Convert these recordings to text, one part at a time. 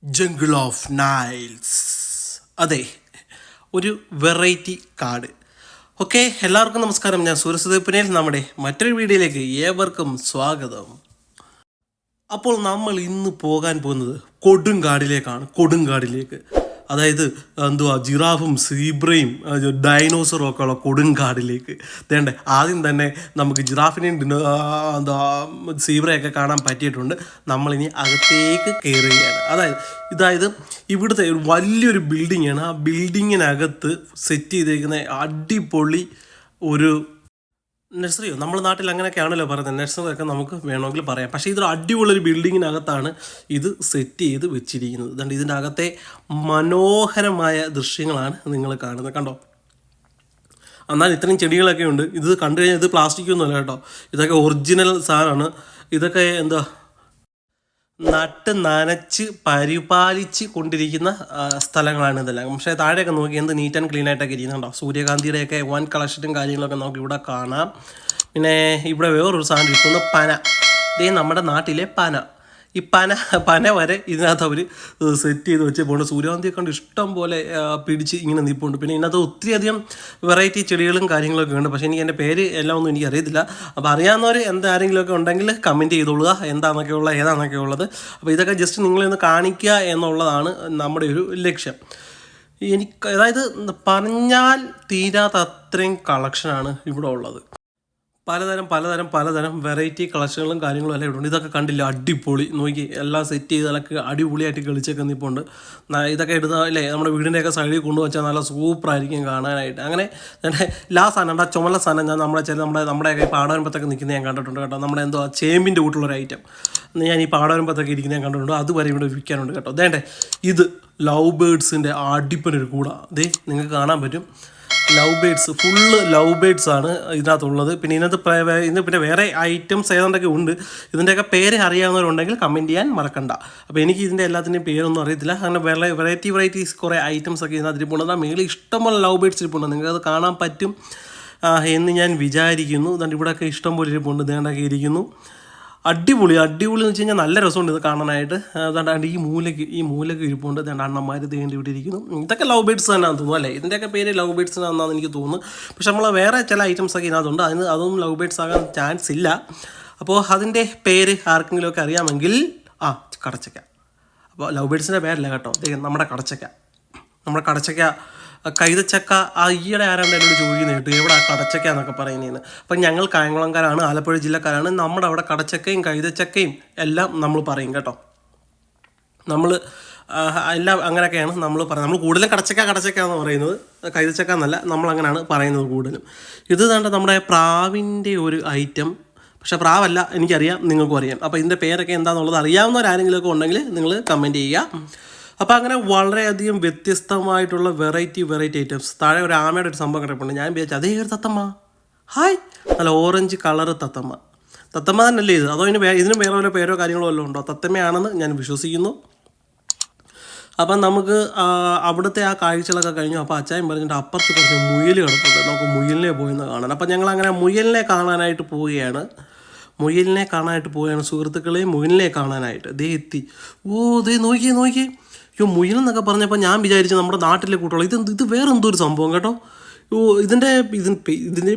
Jungle of Niles. അതെ, ഒരു variety കാട്. ഓക്കെ, എല്ലാവർക്കും നമസ്കാരം. ഞാൻ സൂര്യസുദേപ്പനയിൽ നമ്മുടെ മറ്റൊരു വീഡിയോയിലേക്ക് ഏവർക്കും സ്വാഗതം. അപ്പോൾ നമ്മൾ ഇന്ന് പോകാൻ പോകുന്നത് കൊടുങ്കാടിലേക്കാണ്. കൊടുങ്കാടിലേക്ക്, അതായത് ജിറാഫും സീബ്രയും ഡൈനോസറും ഒക്കെ ഉള്ള കൊടുങ്കാടിലേക്ക്. വേണ്ടേ, ആദ്യം തന്നെ നമുക്ക് ജിറാഫിനെയും സീബ്രയൊക്കെ കാണാൻ പറ്റിയിട്ടുണ്ട്. നമ്മളിനി അകത്തേക്ക് കയറുകയാണ്. ഇതായത് ഇവിടുത്തെ വലിയൊരു ബിൽഡിങ്ങാണ്. ആ ബിൽഡിങ്ങിനകത്ത് സെറ്റ് ചെയ്തേക്കുന്ന അടിപൊളി ഒരു നഴ്സറിയോ, നമ്മുടെ നാട്ടിൽ അങ്ങനെയൊക്കെയാണല്ലോ പറയുന്നത്. നഴ്സറിയൊക്കെ നമുക്ക് വേണമെങ്കിൽ പറയാം. പക്ഷേ ഇതൊരു അടിപൊളിയൊരു ബിൽഡിങ്ങിനകത്താണ് ഇത് സെറ്റ് ചെയ്ത് വെച്ചിരിക്കുന്നത്. അതുകൊണ്ട് ഇതിൻ്റെ അകത്തെ മനോഹരമായ ദൃശ്യങ്ങളാണ് നിങ്ങൾ കാണുന്നത്. കണ്ടോ, എന്നാൽ ഇത്രയും ചെടികളൊക്കെ ഉണ്ട്. ഇത് കണ്ടു കഴിഞ്ഞാൽ ഇത് പ്ലാസ്റ്റിക് ഒന്നുമല്ല കേട്ടോ, ഇതൊക്കെ ഒറിജിനൽ സാധനമാണ്. ഇതൊക്കെ നട്ട് നനച്ച് പരിപാലിച്ച് കൊണ്ടിരിക്കുന്ന സ്ഥലങ്ങളാണ് ഇതെല്ലാം. പക്ഷേ താഴെയൊക്കെ നോക്കി എന്ത് നീറ്റ് ആൻഡ് ക്ലീൻ ആയിട്ടൊക്കെ ഇരിക്കുന്നുണ്ടോ. സൂര്യകാന്തിയുടെയൊക്കെ വൻ കളക്ഷനും കാര്യങ്ങളൊക്കെ നമുക്ക് ഇവിടെ കാണാം. പിന്നെ ഇവിടെ വേറൊരു സാധനം ഇരിക്കുന്നു, പന. ഇതേ നമ്മുടെ നാട്ടിലെ പന. ഈ പന വരെ ഇതിനകത്ത് അവർ സെറ്റ് ചെയ്ത് വെച്ച് പോകുന്നുണ്ട്. സൂര്യകാന്തിയെ കണ്ട് ഇഷ്ടം പോലെ പിടിച്ച് ഇങ്ങനെ നിൽപ്പുണ്ട്. പിന്നെ ഇതിനകത്ത് ഒത്തിരിയധികം വെറൈറ്റി ചെടികളും കാര്യങ്ങളൊക്കെ ഉണ്ട്. പക്ഷേ എനിക്ക് എൻ്റെ പേര് എല്ലാം ഒന്നും എനിക്ക് അറിയത്തില്ല. അപ്പോൾ അറിയാവുന്നവർ എന്താരെങ്കിലുമൊക്കെ ഉണ്ടെങ്കിൽ കമൻറ്റ് ചെയ്തോളുക, ഏതാണെന്നൊക്കെ ഉള്ളത്. അപ്പോൾ ഇതൊക്കെ ജസ്റ്റ് നിങ്ങളൊന്ന് കാണിക്കുക എന്നുള്ളതാണ് നമ്മുടെ ഒരു ലക്ഷ്യം. അതായത് പറഞ്ഞാൽ തീരാത്ത അത്രയും കളക്ഷനാണ് ഇവിടെ ഉള്ളത്. പലതരം വെറൈറ്റി കളക്ഷനുകളും കാര്യങ്ങളും എല്ലാം ഇവിടെ ഉണ്ട്. ഇതൊക്കെ കണ്ടില്ല, അടിപൊളി. നോക്കി എല്ലാം സെറ്റ് ചെയ്ത് അതൊക്കെ അടിപൊളിയായിട്ട് കളിച്ചൊക്കെ നിൽപ്പുണ്ട്. ഇതൊക്കെ എടുത്താൽ അല്ലേ നമ്മുടെ വീടിൻ്റെയൊക്കെ സൈഡിൽ കൊണ്ടുവച്ചാൽ നല്ല സൂപ്പറായിരിക്കും കാണാനായിട്ട്. അങ്ങനെ സാധനം ആ ചുമല സാധനം ഞാൻ നമ്മുടെയൊക്കെ പാടവരമ്പത്തൊക്കെ നിൽക്കുന്നത് ഞാൻ കണ്ടിട്ടുണ്ട് കേട്ടോ. നമ്മുടെ ചേമ്പിൻ്റെ കൂട്ടുള്ളൊരു ഐറ്റം ഞാൻ ഈ പാടവരമ്പത്തൊക്കെ ഇരിക്കുന്നത് ഞാൻ കണ്ടിട്ടുണ്ട്. അതുവരെ ഇവിടെ വിൽക്കാനുണ്ട് കേട്ടോ. ഇത് ലവ് ബേർഡ്സിൻ്റെ അടിപൊളി ഒരു കൂടാ. നിങ്ങൾക്ക് കാണാൻ പറ്റും. Love birds, full love birds ആണ് ഇതിനകത്തുള്ളത്. പിന്നെ പിന്നെ വേറെ ഐറ്റംസ് ഏതാണ്ടൊക്കെ ഉണ്ട്. ഇതിൻ്റെയൊക്കെ പേര് അറിയാവുന്നവരുണ്ടെങ്കിൽ കമൻറ്റ് ചെയ്യാൻ മറക്കണ്ട. അപ്പോൾ എനിക്ക് ഇതിൻ്റെ എല്ലാത്തിൻ്റെയും പേരൊന്നും അറിയത്തില്ല. അങ്ങനെ വെറൈറ്റീസ് കുറേ ഐറ്റംസ് ഒക്കെ ഇതിനകത്ത് ഇരിപ്പുണ്ട്. ആ മേളിൽ ഇഷ്ടംപോലെ ലവ് ബേഡ്സ് ഇരിപ്പുണ്ട്. നിങ്ങൾക്കത് കാണാൻ പറ്റും എന്ന് ഞാൻ വിചാരിക്കുന്നു. ഇവിടെയൊക്കെ ഇഷ്ടംപോലെ ഇരിപ്പുണ്ട്. ഇതേണ്ടൊക്കെ ഇരിക്കുന്നു. അടിപൊളി എന്ന് വെച്ച് കഴിഞ്ഞാൽ നല്ല രസമുണ്ട് ഇത് കാണാനായിട്ട്. അതുകൊണ്ടാണ്ട് ഈ മൂലയ്ക്ക് ഇരിപ്പുണ്ട്. അണ്ണന്മാർ തേണ്ടി വിട്ടിരിക്കുന്നു. ഇതൊക്കെ ലവ് ബേഡ്സ് തന്നെയാണെന്ന് തോന്നുന്നു അല്ലേ. ഇതിൻ്റെയൊക്കെ പേര് ലവ് ബേഡ്സ് എന്നാണെന്ന് എനിക്ക് തോന്നുന്നു. പക്ഷെ നമ്മൾ വേറെ ചില ഐറ്റംസൊക്കെ ഇതിനകത്തുണ്ട്. അതൊന്നും ലവ് ബേഡ്സ് ആകാൻ ചാൻസ് ഇല്ല. അപ്പോൾ അതിൻ്റെ പേര് ആർക്കെങ്കിലുമൊക്കെ അറിയാമെങ്കിൽ കടച്ചക്ക. അപ്പോൾ ലവ് ബേഡ്സിൻ്റെ പേരല്ല കേട്ടോ, നമ്മുടെ കടച്ചക്ക കൈതച്ചക്ക. ഈയിടെ ആരാണ്ട് എന്നോട് ചോദിക്കുന്നത് കേട്ടു, എവിടെ കടച്ചക്ക എന്നൊക്കെ പറയുന്നതെന്ന്. അപ്പം ഞങ്ങൾ കായംകുളംകാരാണ്, ആലപ്പുഴ ജില്ലക്കാരാണ്. നമ്മുടെ അവിടെ കടച്ചക്കയും കൈതച്ചക്കയും എല്ലാം നമ്മൾ പറയും കേട്ടോ. നമ്മൾ എല്ലാം അങ്ങനെയൊക്കെയാണ് നമ്മൾ പറയുന്നത്. നമ്മൾ കൂടുതലും കടച്ചക്ക എന്ന് പറയുന്നത്, കൈതച്ചക്ക എന്നല്ല, നമ്മളങ്ങനെയാണ് പറയുന്നത് കൂടുതലും. ഇത് നമ്മുടെ പ്രാവിൻ്റെ ഒരു ഐറ്റം. പക്ഷേ പ്രാവല്ല, എനിക്കറിയാം, നിങ്ങൾക്കും അറിയാം. അപ്പോൾ ഇതിൻ്റെ പേരൊക്കെ എന്താണെന്നുള്ളത് അറിയാവുന്നവരാരെങ്കിലുമൊക്കെ ഉണ്ടെങ്കിൽ നിങ്ങൾ കമൻറ്റ് ചെയ്യുക. അപ്പോൾ അങ്ങനെ വളരെയധികം വ്യത്യസ്തമായിട്ടുള്ള വെറൈറ്റി ഐറ്റംസ്. താഴെ ഒരു ആമയുടെ ഒരു സംഭവം കിടപ്പുണ്ട്. ഞാൻ വിചാരിച്ചു അതേ ഒരു തത്തമ്മ. ഹായ്, നല്ല ഓറഞ്ച് കളറ് തത്തമ്മ തന്നെയല്ലേ ഇത്? അതോ ഇതിന് വേറെ വല്ല പേരോ കാര്യങ്ങളോ വല്ലതും ഉണ്ടോ? തത്തമ്മയാണെന്ന് ഞാൻ വിശ്വസിക്കുന്നു. അപ്പം നമുക്ക് അവിടുത്തെ ആ കാഴ്ചകളൊക്കെ കഴിഞ്ഞു. അപ്പോൾ അച്ചായൻ പറഞ്ഞിട്ട് അപ്പുറത്ത് കുറച്ച് മുയൽ കിടപ്പുണ്ട്, നമുക്ക് മുയലിനെ പോയിന്ന് കാണാൻ. അപ്പം ഞങ്ങൾ അങ്ങനെ മുയലിനെ കാണാനായിട്ട് പോവുകയാണ്. സുഹൃത്തുക്കളെ, മുയലിനെ കാണാനായിട്ട് എത്തി. നോക്കിയേ. മുയലെന്നൊക്കെ പറഞ്ഞപ്പോൾ ഞാൻ വിചാരിച്ചു നമ്മുടെ നാട്ടിലെ കൂട്ടുള്ള ഇത് വേറെ എന്തോ ഒരു സംഭവം കേട്ടോ. ഇതിൻ്റെ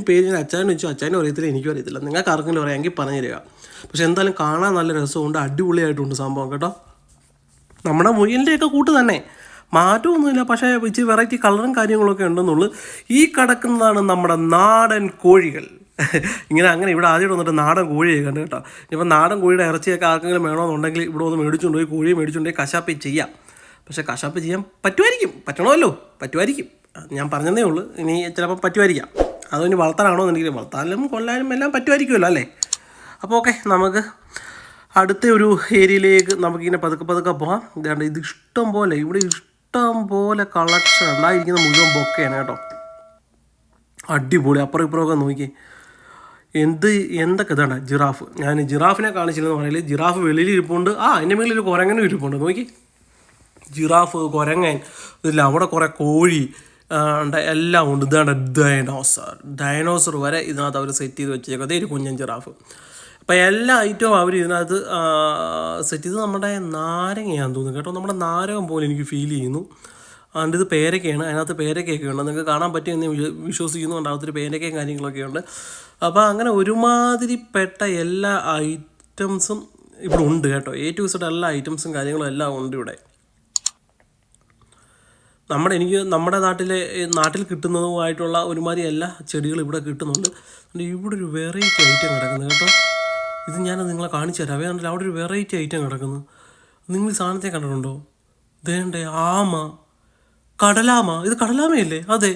പേര് ഞാൻ അച്ചായനെ വെച്ചു. അച്ചായനും അറിയത്തില്ല, എനിക്കും അറിയത്തില്ല. നിങ്ങൾക്ക് ആർക്കെങ്കിലും അറിയാമെങ്കിൽ പറഞ്ഞു തരിക. പക്ഷെ എന്തായാലും കാണാൻ നല്ല രസമുണ്ട്, അടിപൊളിയായിട്ടുണ്ട് സംഭവം കേട്ടോ. നമ്മുടെ മുയലിൻ്റെയൊക്കെ കൂട്ട് തന്നെ, മാറ്റമൊന്നുമില്ല. പക്ഷേ ഇച്ചിരി വെറൈറ്റി കളറും കാര്യങ്ങളൊക്കെ ഉണ്ടെന്നുള്ളൂ. ഈ കിടക്കുന്നതാണ് നമ്മുടെ നാടൻ കോഴികൾ. അങ്ങനെ ഇവിടെ ആദ്യം വന്നിട്ട് നാടൻ കോഴിയെ കണ്ടു കേട്ടോ. ഇപ്പം നാടൻ കോഴിയുടെ ഇറച്ചിയൊക്കെ ആർക്കെങ്കിലും വേണമെന്നുണ്ടെങ്കിൽ ഇവിടെ ഒന്ന് മേടിച്ചുകൊണ്ടുപോയി കോഴിയെ മേടിച്ചുകൊണ്ടുപോയി കശാപ്പ് ചെയ്യാം. പക്ഷേ കശാപ്പ് ചെയ്യാൻ പറ്റുമായിരിക്കും. ഞാൻ പറഞ്ഞതേ ഉള്ളൂ. ഇനി ചിലപ്പോൾ പറ്റുമായിരിക്കാം. അതോ ഇനി വളർത്താനാണോ എന്ന് എനിക്ക്, വളർത്താനും കൊല്ലാനും എല്ലാം പറ്റുമായിരിക്കുമല്ലോ അല്ലേ. അപ്പോൾ ഓക്കെ, നമുക്ക് അടുത്ത ഒരു ഏരിയയിലേക്ക് നമുക്കിങ്ങനെ പതുക്കെ പോകാം. ഇത് ഇവിടെ ഇഷ്ടം പോലെ കളക്ഷൻ ഉണ്ടായിരിക്കുന്ന മുഴുവൻ ബൊക്കെയാണ് കേട്ടോ. അടിപൊളി. അപ്പുറം ഇപ്പുറമൊക്കെ നോക്കി എന്തൊക്കെ ഇതാണ്. ജിറാഫ്, ഞാൻ ജിറാഫിനെ കാണിച്ചില്ലെന്ന് പറയില്ല. ജിറാഫ് വെളിയിൽ ഇരിപ്പുണ്ട്. എൻ്റെ മേളിൽ ഒരു കുരങ്ങനും ഇരിപ്പുണ്ട്. നോക്കി, ജിറാഫ്, കുരങ്ങൻ, ഇതില്ല. അവിടെ കുറേ കോഴി എല്ലാം ഉണ്ട്. ഇതാണ് ഡൈനോസർ വരെ ഇതിനകത്ത് അവർ സെറ്റ് ചെയ്ത് വെച്ചേക്കും. അതേ ഒരു കുഞ്ഞൻ ജിറാഫ്. അപ്പോൾ എല്ലാ ഐറ്റവും അവർ ഇതിനകത്ത് സെറ്റ് ചെയ്ത്. നമ്മുടെ നാരങ്ങയാണെന്ന് തോന്നുന്നു കേട്ടോ, നമ്മുടെ നാരകം പോലെ എനിക്ക് ഫീൽ ചെയ്യുന്നു. അതുകൊണ്ട് ഇത് പേരക്കയാണ്, അതിനകത്ത് പേരക്കയൊക്കെ ഉണ്ട്, നിങ്ങൾക്ക് കാണാൻ പറ്റുമെന്ന് വിശ്വസിക്കുന്നു. അതിനകത്തൊരു പേരക്കയും കാര്യങ്ങളൊക്കെ ഉണ്ട്. അപ്പോൾ അങ്ങനെ ഒരുമാതിരിപ്പെട്ട എല്ലാ ഐറ്റംസും ഇവിടെ ഉണ്ട് കേട്ടോ. A to Z എല്ലാ ഐറ്റംസും കാര്യങ്ങളും എല്ലാം ഉണ്ട് ഇവിടെ. നമ്മുടെ നാട്ടിൽ കിട്ടുന്നതുമായിട്ടുള്ള ഒരുമാതിരി എല്ലാ ചെടികളും ഇവിടെ കിട്ടുന്നുണ്ട്. ഇവിടെ ഒരു വെറൈറ്റി ഐറ്റം കിടക്കുന്നത് കേട്ടോ. ഇത് ഞാനത് നിങ്ങളെ കാണിച്ചു തരാം. അവയാണെങ്കിൽ അവിടെ ഒരു വെറൈറ്റി ഐറ്റം കിടക്കുന്നു. നിങ്ങൾ ഈ സാധനത്തെ കണ്ടിട്ടുണ്ടോ? ദേണ്ടേ ആമ, കടലാമ. ഇത് കടലാമയല്ലേ? അതെ.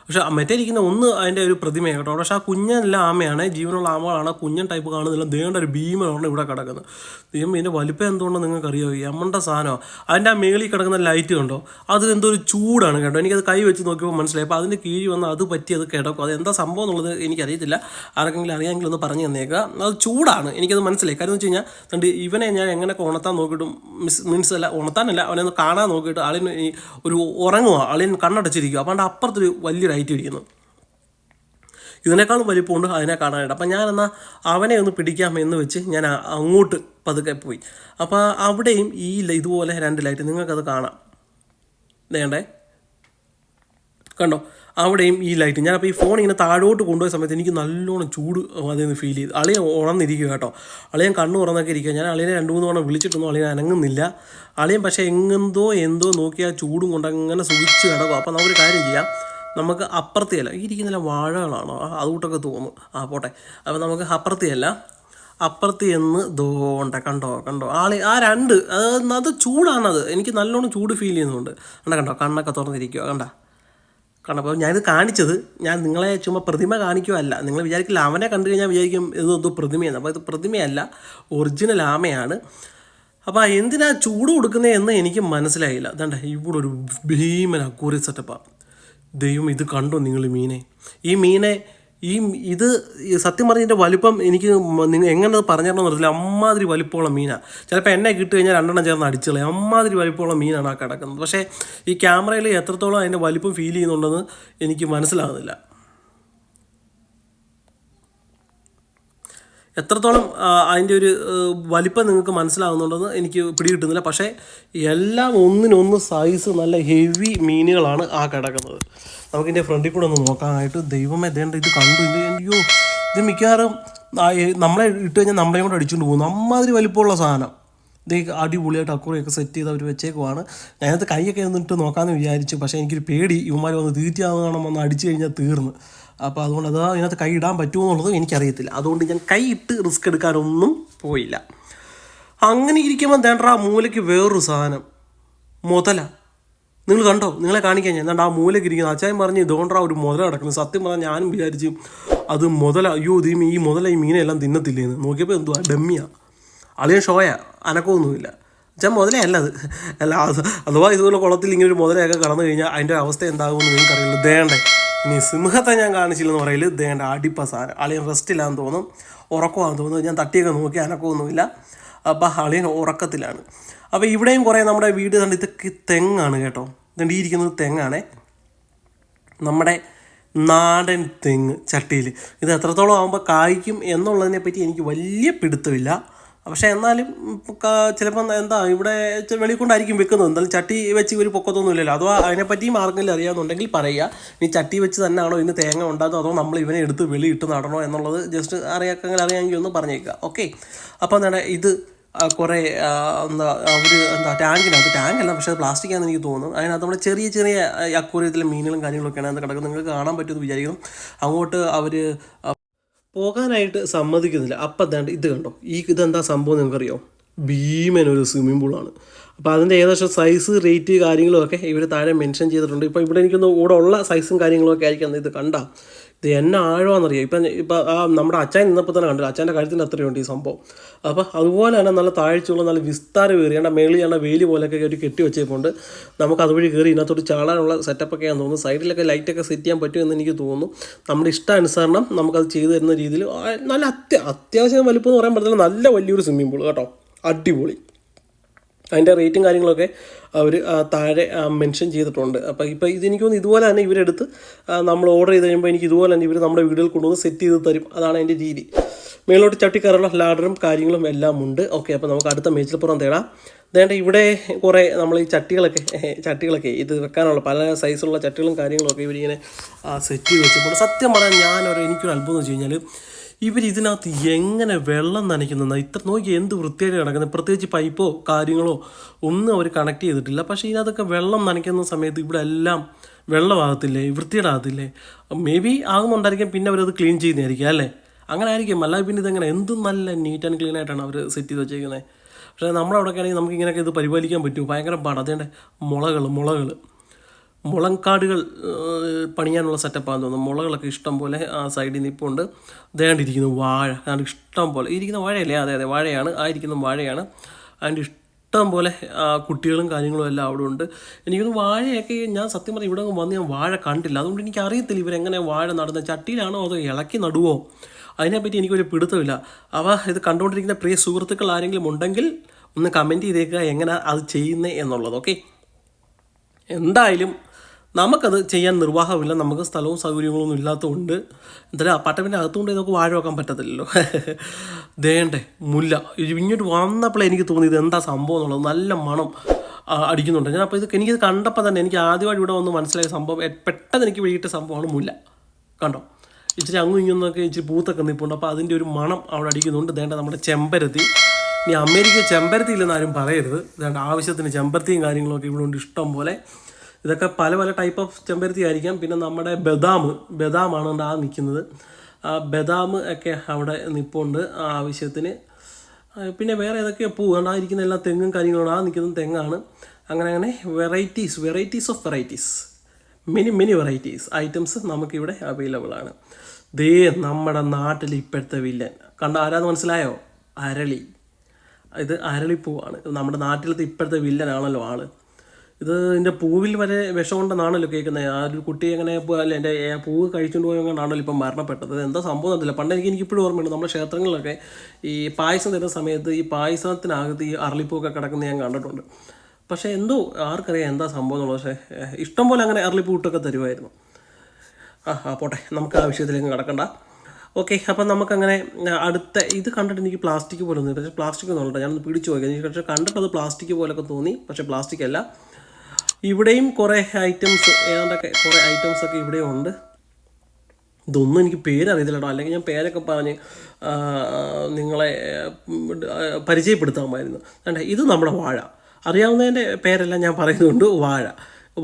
പക്ഷേ മറ്റേ ഇരിക്കുന്ന ഒന്ന് അതിൻ്റെ ഒരു പ്രതിമയാണ് കേട്ടോ. പക്ഷേ ആ കുഞ്ഞനെല്ലാം ആമയാണ്, ജീവനുള്ള ആമകളാണ്. കുഞ്ഞൻ ടൈപ്പ് കാണുന്നില്ല. ദേണ്ട ഒരു ഭീമനാണ് ഇവിടെ കിടക്കുന്നത്. ദൈവം ഇതിൻ്റെ വലിപ്പം എന്തുകൊണ്ടെന്ന് നിങ്ങൾക്കറിയാമോ? എമ്മണ്ട സാധനമാണ്. അതിൻ്റെ ആ മേളിൽ കിടക്കുന്ന ലൈറ്റ് കണ്ടോ, അത് എന്തോ ഒരു ചൂടാണ് കേട്ടോ. എനിക്കത് കൈ വെച്ച് നോക്കിയപ്പോൾ മനസ്സിലായി. അപ്പോൾ അതിൻ്റെ കീഴിൽ വന്ന് അത് പറ്റി അത് കിടക്കും. അത് എന്താ സംഭവം എന്നുള്ളത് എനിക്കറിയത്തില്ല. ആർക്കെങ്കിലും അറിയാമെങ്കിൽ ഒന്ന് പറഞ്ഞു തന്നേക്കുക. അത് ചൂടാണ്, എനിക്കത് മനസ്സിലായി. കാര്യം എന്ന് വെച്ച് കഴിഞ്ഞാൽ കണ്ട് ഇവനെ ഞാൻ എങ്ങനെയൊക്കെ ഉണർത്താൻ നോക്കിയിട്ടും മീൻസ് അല്ല ഉണർത്താനല്ല, അവനെ ഒന്ന് കാണാൻ നോക്കിയിട്ട് ആളിന് ഒരു ഉറങ്ങുക, ആളിന് കണ്ണടച്ചിരിക്കുക. അപ്പോൾ അപ്പുറത്തൊരു വലിയൊരു ഐറ്റം ഇരിക്കുന്നു. ഇതിനേക്കാളും വലിപ്പമുണ്ട് അതിനെ കാണാനായിട്ട്. അപ്പം ഞാനെന്നാൽ അവനെ ഒന്ന് പിടിക്കാം എന്ന് വെച്ച് ഞാൻ അങ്ങോട്ട് പതുക്കെ പോയി. അപ്പോൾ അവിടെയും ഈ ഇതുപോലെ 2 ലൈറ്റ് നിങ്ങൾക്കത് കാണാം. വേണ്ടേ കണ്ടോ, അവിടെയും ഈ ലൈറ്റ്. ഞാനപ്പോൾ ഈ ഫോൺ ഇങ്ങനെ താഴോട്ട് കൊണ്ടുപോയ സമയത്ത് എനിക്ക് നല്ലോണം ചൂട് അതിൽ ഫീൽ ചെയ്തു. അളിയൻ ഉണർന്നിരിക്കുക കേട്ടോ. അളിയൻ കണ്ണ് തുറന്നൊക്കെ ഇരിക്കുക. ഞാൻ അളിയനെ 2-3 തവണ വിളിച്ചിട്ടൊന്നും അളിയൻ അനങ്ങുന്നില്ല. അളിയൻ പക്ഷേ എന്തോ നോക്കി ആ ചൂടും കൊണ്ട് അങ്ങനെ സുഖിച്ച് കിടക്കും. അപ്പോൾ നമുക്കൊരു കാര്യം ചെയ്യാം, നമുക്ക് അപ്പുറത്തെയല്ല ഈ ഇരിക്കുന്നില്ല വാഴകളാണോ അതുകൂട്ടൊക്കെ തോന്നും. പോട്ടെ. അപ്പോൾ നമുക്ക് അപ്പുറത്ത് എന്ന് കണ്ടോ ആ 2 അത് ചൂടാണത്. എനിക്ക് നല്ലോണം ചൂട് ഫീൽ ചെയ്യുന്നുണ്ട്. കണ്ടോ കണ്ണൊക്കെ തുറന്നിരിക്കുക കണ്ടപ്പോൾ ഞാനിത് കാണിച്ചത് ഞാൻ നിങ്ങളെ ചുമ്മാ പ്രതിമ കാണിക്കുകയല്ല. നിങ്ങൾ വിചാരിക്കില്ല, അവനെ കണ്ടു കഴിഞ്ഞാൽ വിചാരിക്കും ഇതെന്തോ പ്രതിമയാണ്. അപ്പോൾ ഇത് പ്രതിമയല്ല, ഒറിജിനൽ ആമയാണ്. അപ്പോൾ എന്തിനാ ചൂട് കൊടുക്കുന്നതെന്ന് എനിക്ക് മനസ്സിലായില്ല. അതുകൊണ്ട് ഇവിടെ ഒരു ഭീമൻ അക്വേറിയം സെറ്റപ്പാണ്. ദൈവം ഇത് കണ്ടോ നിങ്ങൾ ഇത് സത്യം പറഞ്ഞതിൻ്റെ വലിപ്പം എനിക്ക് എങ്ങനെ പറഞ്ഞിടണമെന്ന് അറിയില്ല. അമ്മാതിരി വലിപ്പമുള്ള മീനാണ്. ചിലപ്പോൾ എന്നെ കിട്ടി കഴിഞ്ഞാൽ 2 ചേർന്ന് അടിച്ചുകളയും. അമ്മാതിരി വലിപ്പമുള്ള മീനാണ് ആ കിടക്കുന്നത്. പക്ഷേ ഈ ക്യാമറയിൽ എത്രത്തോളം അതിൻ്റെ വലിപ്പം ഫീൽ ചെയ്യുന്നുണ്ടെന്ന് എനിക്ക് മനസ്സിലാകുന്നില്ല. എത്രത്തോളം അതിൻ്റെ ഒരു വലിപ്പം നിങ്ങൾക്ക് മനസ്സിലാകുന്നുണ്ടെന്ന് എനിക്ക് പിടികിട്ടുന്നില്ല. പക്ഷേ എല്ലാം ഒന്നിനൊന്ന് സൈസ് നല്ല ഹെവി മീനുകളാണ് ആ കിടക്കുന്നത്. നമുക്കിതിൻ്റെ ഫ്രണ്ടിൽ കൂടെ ഒന്ന് നോക്കാനായിട്ട്. ദൈവമേ ദേണ്ട ഇത് കണ്ടു. അയ്യോ ഇത് മിക്കവാറും നമ്മളെ ഇട്ട് കഴിഞ്ഞാൽ നമ്മളെയും കൂടെ അടിച്ചുകൊണ്ട് പോകുന്നു. അമ്മാതിരി വലിപ്പമുള്ള സാധനം. ഇത് അടിപൊളിയായിട്ട് അക്വേറിയൊക്കെ സെറ്റ് ചെയ്ത് അവർ വെച്ചേക്കുവാണ്. ഞാനത് കൈയൊക്കെ ഒന്നിട്ട് നോക്കാമെന്ന് വിചാരിച്ചു. പക്ഷേ എനിക്കൊരു പേടി, ഇവന്മാർ വന്ന് തീറ്റയാകണം വന്ന് അടിച്ചു കഴിഞ്ഞാൽ തീർന്ന്. അപ്പോൾ അതുകൊണ്ട് അത് അതിനകത്ത് കൈ ഇടാൻ പറ്റുമോ എന്നുള്ളത് എനിക്കറിയത്തില്ല. അതുകൊണ്ട് ഞാൻ കൈ ഇട്ട് റിസ്ക് എടുക്കാനൊന്നും പോയില്ല. അങ്ങനെ ഇരിക്കുമ്പോൾ ദേണ്ട മൂലയ്ക്ക് വേറൊരു സാധനം മുതല. നിങ്ങൾ കണ്ടോ? നിങ്ങളെ കാണിക്കാൻ ഞാൻ എന്താണ്ട് ആ മൂലയ്ക്ക് ഇരിക്കുന്നത്. അച്ചായൻ പറഞ്ഞ് ഇതുകൊണ്ടാ ഒരു മുതല കിടക്കുന്നത്. സത്യം പറഞ്ഞാൽ ഞാനും വിചാരിച്ചു അത് മുതല. അയ്യോ ഈ മുതല ഈ മീനെല്ലാം തിന്നത്തില്ലേന്ന്. നോക്കിയപ്പോൾ എന്തുവാ ഡമ്മിയാണ്. അളിയൻ ഷോയാ, അനക്കമൊന്നുമില്ല. വെച്ചാൽ മുതലയല്ല അത്. അല്ല അഥവാ ഇതുപോലെ കുളത്തിൽ ഇങ്ങനെ ഒരു മുതലയൊക്കെ കടന്നു കഴിഞ്ഞാൽ അതിൻ്റെ അവസ്ഥ എന്താകുമെന്ന് നിങ്ങൾക്കറിയില്ല. ദേണ്ടേ ഇനി സിംഹത്തെ ഞാൻ കാണിച്ചില്ലെന്ന് പറയല്. ദേണ്ട അടിപ്പസാരം. അളിയൻ റെസ്റ്റില്ലാന്ന് തോന്നും, ഉറക്കമാണെന്ന് തോന്നുന്നു. ഞാൻ തട്ടിയൊക്കെ നോക്കി അനക്കമൊന്നുമില്ല. അപ്പോൾ അളിയൻ ഉറക്കത്തിലാണ്. അപ്പോൾ ഇവിടെയും കുറേ നമ്മുടെ വീട് കണ്ട് ഇതൊക്കെ തെങ്ങാണ് കേട്ടോ. ഇതുകൊണ്ട് ഈ ഇരിക്കുന്നത് തെങ്ങാണേ, നമ്മുടെ നാടൻ തെങ്ങ് ചട്ടിയിൽ. ഇത് എത്രത്തോളം ആകുമ്പോൾ കായ്ക്കും എന്നുള്ളതിനെ പറ്റി എനിക്ക് വലിയ പിടുത്തമില്ല. പക്ഷേ എന്നാലും ചിലപ്പം എന്താ ഇവിടെ വെളിയിൽ കൊണ്ടായിരിക്കും വെക്കുന്നത്. എന്തായാലും ചട്ടി വെച്ച് ഇവർ പൊക്കത്തൊന്നുമില്ലല്ലോ. അതോ അതിനെപ്പറ്റിയും ആർക്കെങ്കിലും അറിയാമെന്നുണ്ടെങ്കിൽ പറയുക. ഇനി ചട്ടി വെച്ച് തന്നെയാണോ ഇന്ന് തേങ്ങ ഉണ്ടാകുന്നത്, അതോ നമ്മൾ ഇവനെ എടുത്ത് വെളിയിട്ട് നടണോ എന്നുള്ളത് ജസ്റ്റ് അറിയാമെങ്കിൽ ഒന്ന് പറഞ്ഞേക്കുക. ഓക്കെ. അപ്പോൾ എന്താണ് ഇത് കുറേ ടാങ്കല്ല, പക്ഷേ അത് പ്ലാസ്റ്റിക്കാണെന്ന് എനിക്ക് തോന്നുന്നു. അതിനകത്ത് നമ്മുടെ ചെറിയ അക്വേറിയത്തിലെ മീനുകളും കാര്യങ്ങളൊക്കെയാണ് അത് കിടക്കുന്നത്. നിങ്ങൾക്ക് കാണാൻ പറ്റുമെന്ന് വിചാരിക്കുന്നു. അങ്ങോട്ട് അവർ പോകാനായിട്ട് സമ്മതിക്കുന്നില്ല. അപ്പം എന്താണ്ട് ഇത് കണ്ടോ, ഇതെന്താ സംഭവം നിങ്ങൾക്കറിയോ? ഭീമനൊരു സ്വിമ്മിംഗ് പൂളാണ്. അപ്പോൾ അതിൻ്റെ ഏകദേശം സൈസ്, റേറ്റ് കാര്യങ്ങളുമൊക്കെ ഇവർ താഴെ മെൻഷൻ ചെയ്തിട്ടുണ്ട്. ഇപ്പോൾ ഇവിടെ എനിക്കൊന്ന് കൂടെ ഉള്ള സൈസും കാര്യങ്ങളൊക്കെ ആയിരിക്കും. ഇത് കണ്ടാൽ ഇത് എന്നെ ആഴമാണെന്നറിയാം. ഇപ്പം നമ്മുടെ അച്ചാൻ നിന്നപ്പോൾ തന്നെ കണ്ടില്ല, അച്ചാൻ്റെ കഴുത്തിൻ്റെ അത്രയുണ്ട് ഈ സംഭവം. അപ്പോൾ അതുപോലെ തന്നെ നല്ല താഴ്ചയുള്ള നല്ല വിസ്താരം കയറിയേണ്ട മേളിയാണ് വേലി പോലെയൊക്കെ ഒരു കെട്ടി വെച്ചേക്കൊണ്ട് നമുക്ക് അതുവഴി കയറി ഇതിനകത്തോട്ട് ചാടാനുള്ള സെറ്റപ്പൊക്കെയാണെന്ന് തോന്നുന്നു. സൈഡിലൊക്കെ ലൈറ്റൊക്കെ സെറ്റ് ചെയ്യാൻ പറ്റുമെന്ന് എനിക്ക് തോന്നുന്നു. നമ്മുടെ ഇഷ്ടാനുസരണം നമുക്കത് ചെയ്തു തരുന്ന രീതിയിൽ നല്ല അത്യാവശ്യം വലിപ്പം എന്ന് പറയാൻ പറ്റില്ല, നല്ല വലിയൊരു സ്വിമ്മിംഗ് പൂൾ കേട്ടോ. അടിപൊളി. അതിൻ്റെ റേറ്റും കാര്യങ്ങളൊക്കെ അവർ താഴെ മെൻഷൻ ചെയ്തിട്ടുണ്ട്. അപ്പോൾ ഇപ്പോൾ ഇതെനിക്ക് തോന്നുന്നു ഇതുപോലെ തന്നെ ഇവരെടുത്ത് നമ്മൾ ഓർഡർ ചെയ്ത് കഴിയുമ്പോൾ എനിക്ക് ഇതുപോലെ തന്നെ ഇവർ നമ്മുടെ വീടുകളിൽ കൊണ്ടുവന്ന് സെറ്റ് ചെയ്ത് തരും. അതാണ് അതിൻ്റെ രീതി. മേലോട്ട് ചട്ടിക്കയറുള്ള ലാഡറും കാര്യങ്ങളും എല്ലാം ഉണ്ട്. ഓക്കെ, അപ്പോൾ നമുക്ക് അടുത്ത മേച്ചിൽപ്പുറം തേടാം. അതേണ്ട ഇവിടെ കുറേ നമ്മൾ ഈ ചട്ടികളൊക്കെ ഇത് വെക്കാനുള്ള പല സൈസുള്ള ചട്ടികളും കാര്യങ്ങളൊക്കെ ഇവരിങ്ങനെ സെറ്റ് ചെയ്ത് വെച്ചിട്ടുണ്ട്. സത്യം പറഞ്ഞാൽ എനിക്കൊരു അത്ഭുതം എന്ന് വെച്ച് കഴിഞ്ഞാൽ ഇതിനകത്ത് എങ്ങനെ വെള്ളം നനയ്ക്കുന്ന ഇത്ര നോക്കി എന്ത് വൃത്തിയായിട്ട് കിടക്കുന്നത്. പ്രത്യേകിച്ച് പൈപ്പോ കാര്യങ്ങളോ ഒന്നും അവർ കണക്ട് ചെയ്തിട്ടില്ല. പക്ഷേ ഇതിനകത്തൊക്കെ വെള്ളം നനയ്ക്കുന്ന സമയത്ത് ഇവിടെ എല്ലാം വെള്ളമാകത്തില്ലേ, വൃത്തിയിടാകത്തില്ലേ? മേ ബി ആകുന്നുണ്ടായിരിക്കും, പിന്നെ അവരത് ക്ലീൻ ചെയ്യുന്നതായിരിക്കും അല്ലേ? അങ്ങനെ ആയിരിക്കും. അല്ലാതെ പിന്നെ ഇതെങ്ങനെ എന്ത് നല്ല നീറ്റ് ആൻഡ് ക്ലീൻ ആയിട്ടാണ് അവർ സെറ്റ് ചെയ്ത് വെച്ചേക്കുന്നത്. പക്ഷേ നമ്മുടെ അവിടെയൊക്കെ ആണെങ്കിൽ നമുക്ക് ഇങ്ങനെയൊക്കെ ഇത് പരിപാലിക്കാൻ പറ്റുമോ? ഭയങ്കര പാടാണ്. അതേണ്ട മുളങ്കാടുകൾ പണിയാനുള്ള സെറ്റപ്പാണെന്ന് തോന്നുന്നു. മുളകളൊക്കെ ഇഷ്ടം പോലെ ആ സൈഡിൽ നിൽപ്പുണ്ട്. ദേണ്ടിരിക്കുന്നു വാഴ, അതുകൊണ്ട് ഇഷ്ടം പോലെ ഇരിക്കുന്ന വാഴയല്ലേ? അതെ വാഴയാണ്, ഇരിക്കുന്ന വാഴയാണ്. അതിൻ്റെ ഇഷ്ടം പോലെ കുട്ടികളും കാര്യങ്ങളും എല്ലാം അവിടെ ഉണ്ട്. എനിക്കൊന്ന് വാഴയൊക്കെ ഞാൻ സത്യം പറഞ്ഞാൽ ഇവിടെ വന്ന് ഞാൻ വാഴ കണ്ടില്ല. അതുകൊണ്ട് എനിക്ക് അറിയത്തില്ല ഇവരെങ്ങനെ വാഴ നടുന്നത്. ചട്ടിയിലാണോ അതോ ഇളക്കി നടുവോ? അതിനെപ്പറ്റി എനിക്കൊരു പിടുത്തമില്ല. ഇത് കണ്ടുകൊണ്ടിരിക്കുന്ന പ്രിയ സുഹൃത്തുക്കൾ ആരെങ്കിലും ഉണ്ടെങ്കിൽ ഒന്ന് കമൻറ്റ് ചെയ്തേക്കുക എങ്ങനെ അത് ചെയ്യുന്നത് എന്നുള്ളത്. ഓക്കെ, എന്തായാലും നമുക്കത് ചെയ്യാൻ നിർവാഹമില്ല. നമുക്ക് സ്ഥലവും സൗകര്യങ്ങളൊന്നും ഇല്ലാത്തതുകൊണ്ട് എന്തായാലും അപ്പാർട്ട്മെൻറ്റ് അകത്തുകൊണ്ട് നമുക്ക് വാഴ വെക്കാൻ പറ്റത്തില്ലല്ലോ. ദേണ്ടേ മുല്ല ഇങ്ങോട്ട് വന്നപ്പോഴേ എനിക്ക് തോന്നിയത് എന്താ സംഭവം എന്നുള്ളത്. നല്ല മണം അടിക്കുന്നുണ്ട്. ഞാൻ അപ്പോൾ എനിക്കിത് കണ്ടപ്പോൾ തന്നെ എനിക്ക് ആദ്യമായിട്ട് ഇവിടെ വന്ന് മനസ്സിലായ സംഭവം, പെട്ടെന്ന് എനിക്ക് വെളിയിട്ട സംഭവമാണ് മുല്ല. കണ്ടോ, ഇച്ചിരി അങ്ങും ഇങ്ങൊന്നൊക്കെ ഇച്ചിരി പൂത്തൊക്കെ നിൽപ്പുണ്ട്. അപ്പോൾ അതിൻ്റെ ഒരു മണം അവിടെ അടിക്കുന്നുണ്ട്. ദേണ്ട നമ്മുടെ ചെമ്പരത്തി. ഇനി അമേരിക്ക ചെമ്പരത്തി ഇല്ലെന്ന് ആരും പറയരുത്. ദേണ്ട ആവശ്യത്തിന് ചെമ്പരത്തിയും കാര്യങ്ങളൊക്കെ ഇവിടെ ഉണ്ട് ഇഷ്ടം പോലെ. ഇതൊക്കെ പല ടൈപ്പ് ഓഫ് ചെമ്പരത്തി ആയിരിക്കാം. പിന്നെ നമ്മുടെ ബദാമാണ് നിൽക്കുന്നത്. ബദാം ഒക്കെ അവിടെ നിൽപ്പുണ്ട് ആവശ്യത്തിന്. പിന്നെ വേറെ ഏതൊക്കെയോ പൂ ഇരിക്കുന്ന എല്ലാ തെങ്ങും കാര്യങ്ങളും നിൽക്കുന്നത് തെങ്ങാണ്. അങ്ങനെ varieties of varieties, many varieties items നമുക്കിവിടെ അവൈലബിൾ ആണ്. നമ്മുടെ നാട്ടിൽ ഇപ്പോഴത്തെ വില്ലൻ ആരാന്ന് മനസ്സിലായോ? അരളി. ഇത് അരളിപ്പൂവാണ്. നമ്മുടെ നാട്ടിലത്തെ ഇപ്പോഴത്തെ വില്ലനാണല്ലോ ആള്. ഇതിൻ്റെ പൂവിൽ വരെ വിഷമുണ്ടെന്നാണല്ലോ കേൾക്കുന്നത്. ആ ഒരു കുട്ടി അങ്ങനെ അല്ല എൻ്റെ പൂവ് കഴിച്ചുകൊണ്ട് പോയതാണല്ലോ ഇപ്പം മരണപ്പെട്ടത്. എന്താ സംഭവം എന്നറിയില്ല. പണ്ട് എനിക്കിപ്പോഴും ഓർമ്മയുണ്ട്, നമ്മുടെ ക്ഷേത്രങ്ങളിലൊക്കെ ഈ പായസം തരുന്ന സമയത്ത് ഈ പായസത്തിനകത്ത് ഈ അരളിപ്പൂവൊക്കെ കിടക്കുന്നത് ഞാൻ കണ്ടിട്ടുണ്ട്. പക്ഷേ എന്തോ ആർക്കറിയാം എന്താ സംഭവം എന്നുള്ളത്. പക്ഷേ ഇഷ്ടം പോലെ അങ്ങനെ അരളിപ്പൂ ഇട്ടൊക്കെ തരുമായിരുന്നു. പോട്ടെ, നമുക്ക് ആ വിഷയത്തിലേക്ക് കിടക്കണ്ട. ഓക്കെ, അപ്പം നമുക്കങ്ങനെ അടുത്ത ഇത് കണ്ടിട്ട് എനിക്ക് പ്ലാസ്റ്റിക് പോലെ തോന്നി. പക്ഷേ പ്ലാസ്റ്റിക് ഒന്നും ഞാനൊന്ന് പിടിച്ചു പോയി. എനിക്ക് പക്ഷേ കണ്ടിട്ട് അത് പ്ലാസ്റ്റിക് പോലൊക്കെ തോന്നി. പക്ഷേ പ്ലാസ്റ്റിക് അല്ല. ഇവിടെയും കുറേ ഐറ്റംസ് കുറേ ഐറ്റംസൊക്കെ ഇവിടെയും ഉണ്ട്. ഇതൊന്നും എനിക്ക് പേരറിയത്തില്ലട്ടോ, അല്ലെങ്കിൽ ഞാൻ പേരൊക്കെ പറഞ്ഞ് നിങ്ങളെ പരിചയപ്പെടുത്താമായിരുന്നു. ഇത് നമ്മുടെ വാഴ. അറിയാവുന്നതിൻ്റെ പേരെല്ലാം ഞാൻ പറയുന്നുണ്ട്.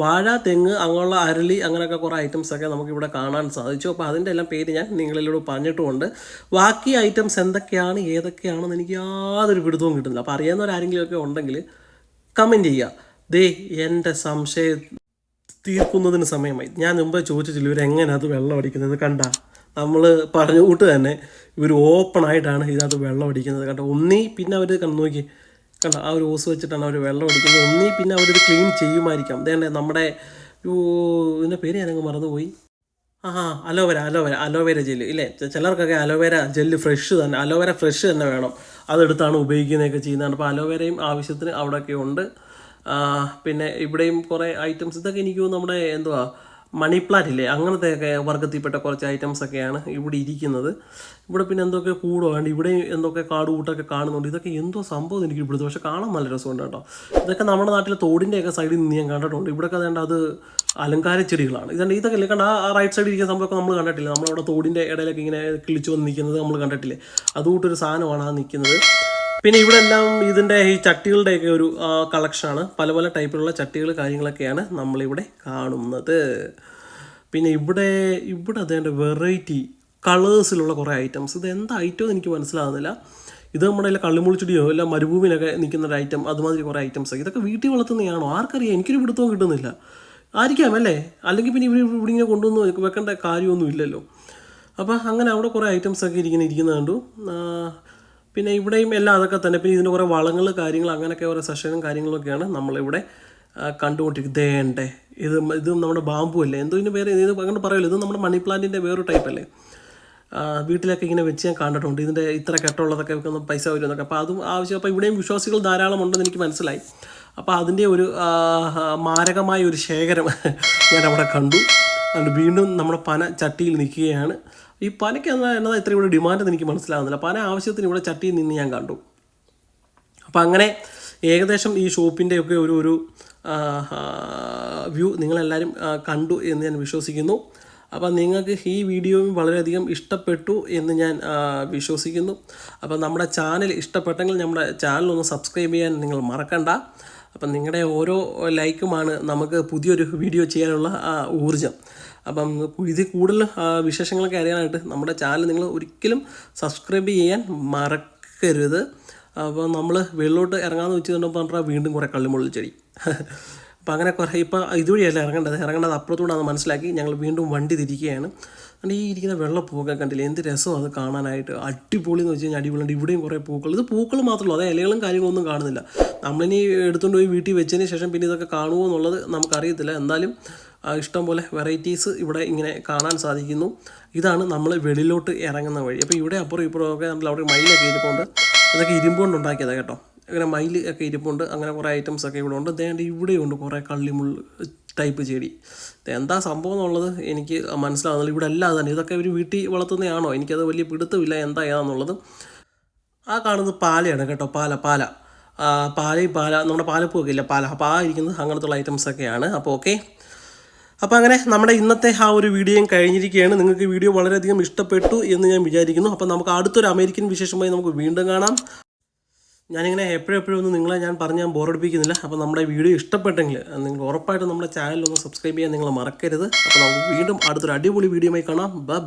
വാഴ, തെങ്ങ്, അങ്ങനെയുള്ള അരളി, അങ്ങനെയൊക്കെ കുറേ ഐറ്റംസൊക്കെ നമുക്കിവിടെ കാണാൻ സാധിച്ചു. അപ്പോൾ അതിൻ്റെ എല്ലാം പേര് ഞാൻ നിങ്ങളിലൂടെ പറഞ്ഞിട്ടുമുണ്ട്. ബാക്കി ഐറ്റംസ് എന്തൊക്കെയാണ് ഏതൊക്കെയാണെന്ന് എനിക്ക് യാതൊരു പിടുത്തവും കിട്ടുന്നില്ല. അപ്പോൾ അറിയാവുന്നവരാരെങ്കിലുമൊക്കെ ഉണ്ടെങ്കിൽ കമൻറ്റ് ചെയ്യുക. എൻ്റെ സംശയം തീർക്കുന്നതിന് സമയമായി. ഞാൻ മുമ്പ് ചോദിച്ചിട്ടില്ല ഇവരെങ്ങനെ അത് വെള്ളം അടിക്കുന്നത്. നമ്മൾ പറഞ്ഞ കൂട്ട് തന്നെ ഇവർ ഓപ്പണായിട്ടാണ് ഇതിനകത്ത് വെള്ളം അടിക്കുന്നത്. ഒന്നീ പിന്നെ അവർ നോക്കി ആ ഒരു ഓസ് വെച്ചിട്ടാണ് അവർ വെള്ളം അടിക്കുന്നത്. ഒന്നീ പിന്നെ അവരത് ക്ലീൻ ചെയ്യുമായിരിക്കാം. അതേണ്ടേ നമ്മുടെ ഇതിൻ്റെ പേര് ഞാനങ്ങ് മറന്നുപോയി. അലോവേര ജെല്ല് ഇല്ലേ? ചിലർക്കൊക്കെ അലോവേര ജെല്ല് അലോവേര ഫ്രഷ് തന്നെ വേണം, അതെടുത്താണ് ഉപയോഗിക്കുന്നതൊക്കെ ചെയ്യുന്നതാണ്. അപ്പോൾ അലോവേരയും ആവശ്യത്തിന് അവിടെയൊക്കെ ഉണ്ട്. പിന്നെ ഇവിടെയും കുറേ ഐറ്റംസ്, ഇതൊക്കെ എനിക്ക് നമ്മുടെ മണി പ്ലാന്റ് ഇല്ലേ, അങ്ങനത്തെയൊക്കെ വർഗ്ഗത്തിൽപ്പെട്ട കുറച്ച് ഐറ്റംസൊക്കെയാണ് ഇവിടെ ഇരിക്കുന്നത്. ഇവിടെ പിന്നെ എന്തൊക്കെ കൂടുണ്ട്, ഇവിടെ എന്തൊക്കെ കാട് കൂട്ടൊക്കെ കാണുന്നുണ്ട്. ഇതൊക്കെ എന്തോ സംഭവം എനിക്ക് ഇവിടുത്തെ, പക്ഷെ കാണാൻ നല്ല രസമുണ്ട് കേട്ടോ. ഇതൊക്കെ നമ്മുടെ നാട്ടിലെ തോടിൻ്റെയൊക്കെ സൈഡിൽ നിന്ന് ഞാൻ കണ്ടിട്ടുണ്ട്. ഇവിടെയൊക്കെ അത് അലങ്കാര ചെടികളാണ്. ഇതൊക്കെ അല്ലേ ആ റൈറ്റ് സൈഡിൽ ഇരിക്കുന്ന സംഭവമൊക്കെ നമ്മൾ കണ്ടിട്ടില്ലേ? നമ്മളവിടെ തോടിൻ്റെ ഇടയിലൊക്കെ ഇങ്ങനെ കിളിച്ച് വന്ന് നിൽക്കുന്നത് നമ്മൾ കണ്ടിട്ടില്ലേ? അതുകൂട്ടൊരു സാധനമാണ് നിൽക്കുന്നത്. പിന്നെ ഇവിടെ എല്ലാം ഇതിൻ്റെ ഈ ചട്ടികളുടെയൊക്കെ ഒരു കളക്ഷനാണ്. പല ടൈപ്പിലുള്ള ചട്ടികൾ കാര്യങ്ങളൊക്കെയാണ് നമ്മളിവിടെ കാണുന്നത്. പിന്നെ ഇവിടെ അതേണ്ട വെറൈറ്റി കളേഴ്സിലുള്ള കുറേ ഐറ്റംസ്. ഇത് എന്താ ഐറ്റം എനിക്ക് മനസ്സിലാകുന്നില്ല. ഇത് നമ്മുടെ എല്ലാം കള്ളിമുളിച്ചെടിയോ അല്ല മരുഭൂമിയിലൊക്കെ നിൽക്കുന്ന ഒരു ഐറ്റം, അതുമാതിരി കുറേ ഐറ്റംസ്. ഇതൊക്കെ വീട്ടിൽ വളർത്തുന്നതാണോ ആർക്കറിയാം? എനിക്കൊരു പിടുത്തവും കിട്ടുന്നില്ല. ആയിരിക്കാം അല്ലേ? അല്ലെങ്കിൽ പിന്നെ ഇവിടെ ഇങ്ങനെ കൊണ്ടുവന്ന് വെക്കേണ്ട കാര്യമൊന്നും ഇല്ലല്ലോ. അപ്പോൾ അങ്ങനെ അവിടെ കുറേ ഐറ്റംസൊക്കെ ഇരിക്കുന്നത് കണ്ടു. പിന്നെ ഇവിടെയും എല്ലാം അതൊക്കെ തന്നെ. പിന്നെ ഇതിന് കുറേ വളങ്ങൾ കാര്യങ്ങൾ അങ്ങനെയൊക്കെ കുറേ സെഷനും കാര്യങ്ങളൊക്കെയാണ് നമ്മളിവിടെ കണ്ടുകൊണ്ടിരിക്കുന്നത്. ഇത് നമ്മുടെ ബാമ്പു അല്ലേ, എന്തോ ഇതിന് പേര് ഇത് അങ്ങനെ പറയുമല്ലോ. ഇത് നമ്മുടെ മണി പ്ലാന്റിൻ്റെ വേറൊരു ടൈപ്പ് അല്ലേ. വീട്ടിലൊക്കെ ഇങ്ങനെ വെച്ച് ഞാൻ കണ്ടിട്ടുണ്ട്. ഇതിൻ്റെ ഇത്ര കെട്ടുള്ളതൊക്കെ വെക്കുന്ന പൈസ വരുമെന്നൊക്കെ. അപ്പോൾ അതും ആവശ്യം. അപ്പോൾ ഇവിടെയും വിശ്വാസികൾ ധാരാളം ഉണ്ടെന്ന് എനിക്ക് മനസ്സിലായി. അപ്പോൾ അതിൻ്റെ ഒരു മാരകമായ ഒരു ശേഖരം ഞാൻ അവിടെ കണ്ടു. അതുകൊണ്ട് വീണ്ടും നമ്മുടെ പന ചട്ടിയിൽ നിൽക്കുകയാണ്. ഈ പനയ്ക്ക് എന്നതാ ഇത്ര ഇവിടെ ഡിമാൻഡെന്ന് എനിക്ക് മനസ്സിലാകുന്നില്ല. പന ആവശ്യത്തിന് ഇവിടെ ചട്ടിയിൽ നിന്ന് ഞാൻ കണ്ടു. അപ്പോൾ അങ്ങനെ ഏകദേശം ഈ ഷോപ്പിൻ്റെയൊക്കെ ഒരു വ്യൂ നിങ്ങളെല്ലാവരും കണ്ടു എന്ന് ഞാൻ വിശ്വസിക്കുന്നു. അപ്പോൾ നിങ്ങൾക്ക് ഈ വീഡിയോയും വളരെയധികം ഇഷ്ടപ്പെട്ടു എന്ന് ഞാൻ വിശ്വസിക്കുന്നു. അപ്പോൾ നമ്മുടെ ചാനൽ ഇഷ്ടപ്പെട്ടെങ്കിൽ നമ്മുടെ ചാനലൊന്ന് സബ്സ്ക്രൈബ് ചെയ്യാൻ നിങ്ങൾ മറക്കണ്ട. അപ്പം നിങ്ങളുടെ ഓരോ ലൈക്കുമാണ് നമുക്ക് പുതിയൊരു വീഡിയോ ചെയ്യാനുള്ള ഊർജ്ജം. അപ്പം ഇതിൽ കൂടുതൽ വിശേഷങ്ങളൊക്കെ അറിയാനായിട്ട് നമ്മുടെ ചാനൽ നിങ്ങൾ ഒരിക്കലും സബ്സ്ക്രൈബ് ചെയ്യാൻ മറക്കരുത്. അപ്പോൾ നമ്മൾ വെള്ളോട്ട് ഇറങ്ങാമെന്ന് വെച്ച് പറഞ്ഞാൽ വീണ്ടും കുറേ കള്ളിമുള്ളിൽ ചെടി. അപ്പോൾ അങ്ങനെ കുറേ ഇപ്പോൾ ഇതുവഴിയല്ല ഇറങ്ങേണ്ടത് അപ്പുറത്തൂടാന്ന് മനസ്സിലാക്കി ഞങ്ങൾ വീണ്ടും വണ്ടി തിരിക്കുകയാണ്. ഈ ഇരിക്കുന്ന വെള്ളപ്പൂക്കൾ കണ്ടില്ല, എന്ത് രസമാണ് അത് കാണാനായിട്ട്. അടിപൊളി എന്ന് വെച്ച് കഴിഞ്ഞാൽ അടിപൊളിയുണ്ട്. ഇവിടെയും കുറേ പൂക്കൾ, ഇത് പൂക്കൾ മാത്രമല്ല, അതായത് ഇലകളും കാര്യങ്ങളൊന്നും കാണുന്നില്ല. നമ്മളിനി എടുത്തുകൊണ്ട് പോയി വീട്ടിൽ വെച്ചതിന് ശേഷം പിന്നെ ഇതൊക്കെ കാണുമോ എന്നുള്ളത് നമുക്കറിയത്തില്ല. എന്നാലും ഇഷ്ടംപോലെ വെറൈറ്റീസ് ഇവിടെ ഇങ്ങനെ കാണാൻ സാധിക്കുന്നു. ഇതാണ് നമ്മൾ വെളിയിലോട്ട് ഇറങ്ങുന്ന വഴി. അപ്പോൾ ഇവിടെ അപ്പുറം ഇപ്പുറമൊക്കെ നമ്മൾ അവിടെ മയിലൊക്കെ ഇരിപ്പുണ്ട്. അതൊക്കെ ഇരുമ്പുകൊണ്ട് ഉണ്ടാക്കിയതാണ് കേട്ടോ. അങ്ങനെ മയിൽ ഒക്കെ ഇരിപ്പുണ്ട്. അങ്ങനെ കുറേ ഐറ്റംസൊക്കെ ഇവിടെ ഉണ്ട്. ദേണ്ട് ഇവിടെയുണ്ട് കുറേ കള്ളിമുള്ള് ടൈപ്പ് ചെടി. എന്താ സംഭവം എന്നുള്ളത് എനിക്ക് മനസ്സിലാകുന്നില്ല. ഇവിടെ അല്ലാതെ തന്നെ ഇതൊക്കെ ഒരു വീട്ടിൽ വളർത്തുന്നതാണോ, എനിക്കത് വലിയ പിടുത്തമില്ല എന്താ ഏതാണെന്നുള്ളത്. ആ കാണുന്നത് പാലയാണ് കേട്ടോ, പാല നമ്മുടെ പാലപ്പൂവൊക്കെ ഇല്ല, പാല. അപ്പോൾ ആ ഇരിക്കുന്നത് അങ്ങനത്തുള്ള ഐറ്റംസൊക്കെയാണ്. അപ്പോൾ ഓക്കെ, അപ്പോൾ അങ്ങനെ നമ്മുടെ ഇന്നത്തെ ആ ഒരു വീഡിയോയും കഴിഞ്ഞിരിക്കുകയാണ്. നിങ്ങൾക്ക് വീഡിയോ വളരെയധികം ഇഷ്ടപ്പെട്ടു എന്ന് ഞാൻ വിചാരിക്കുന്നു. അപ്പോൾ നമുക്ക് അടുത്തൊരു അമേരിക്കൻ വിശേഷമായി നമുക്ക് വീണ്ടും കാണാം. ഞാനിങ്ങനെ എപ്പോഴും ഒന്നും നിങ്ങളെ ഞാൻ ബോറടിപ്പിക്കുന്നില്ല. അപ്പോൾ നമ്മുടെ വീഡിയോ ഇഷ്ടപ്പെട്ടെങ്കിൽ നിങ്ങൾ ഉറപ്പായിട്ടും നമ്മുടെ ചാനലൊന്ന് സബ്സ്ക്രൈബ് ചെയ്യാൻ നിങ്ങൾ മറക്കരുത്. അപ്പോൾ നമുക്ക് വീണ്ടും അടുത്തൊരു അടിപൊളി വീഡിയോയുമായി കാണാം. ബൈ.